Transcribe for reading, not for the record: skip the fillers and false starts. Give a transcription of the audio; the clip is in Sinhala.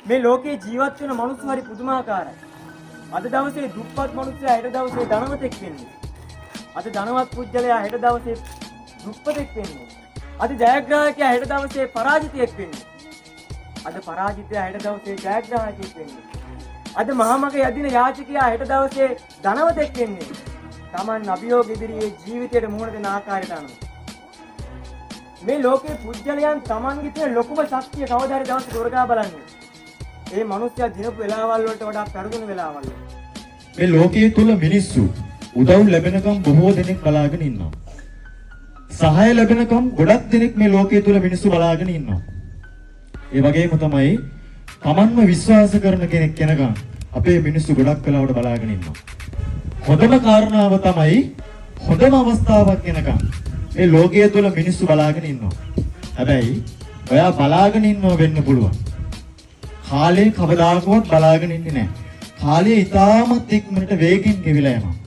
මේ ලෝකේ ජීවත් වෙන මිනිස්සු හරි පුදුමාකාරයි. අද දවසේ දුප්පත් මිනිස්සයා හෙට දවසේ ධනවතෙක් වෙන්නේ. අද ධනවත් පුජ්‍යලයා හෙට දවසේ දුප්පතෙක් වෙන්නේ. අද ජයග්‍රාහකයා හෙට දවසේ පරාජිතයෙක් වෙන්නේ. අද පරාජිතයා හෙට දවසේ ජයග්‍රාහකයෙක් වෙන්නේ. අද මහමග යදින යාචකයා හෙට දවසේ ධනවතෙක් වෙන්නේ. Taman අභියෝග ඉදිරියේ ජීවිතයට මුහුණ දෙන ආකාරයට අනුව. මේ ලෝකේ පුජ්‍යලයන් Tamanගේ තියෙන ලොකුම ශක්තිය කවදා හරි දවසක උරගා බලන්නේ. ඒ මිනිස්සයා දිනපු වෙලාවල් වලට වඩා පෙරදුන වෙලාවල්. මේ ලෝකයේ තුල මිනිස්සු උදව් ලැබෙනකම් බොහෝ දෙනෙක් බලාගෙන ඉන්නවා. සහාය ලැබෙනකම් ගොඩක් දෙනෙක් මේ ලෝකයේ තුල මිනිස්සු බලාගෙන ඉන්නවා. ඒ වගේම තමයි Tamanම විශ්වාස කරන කෙනෙක් කෙනකම් අපේ මිනිස්සු ගොඩක් වෙලාවට බලාගෙන ඉන්නවා. හොඳම කාරණාව තමයි හොඳම අවස්ථාවක් වෙනකම් මේ ලෝකයේ තුල මිනිස්සු බලාගෙන ඉන්නවා. හැබැයි ඔයා බලාගෙන ඉන්නව වෙන්න පුළුවන්. කාලේ කවදාකවත් බලාගෙන ඉන්නේ නැහැ. කාලය ඉතාමත් ඉක්මනට වේගෙන් ගෙවිලා යනවා.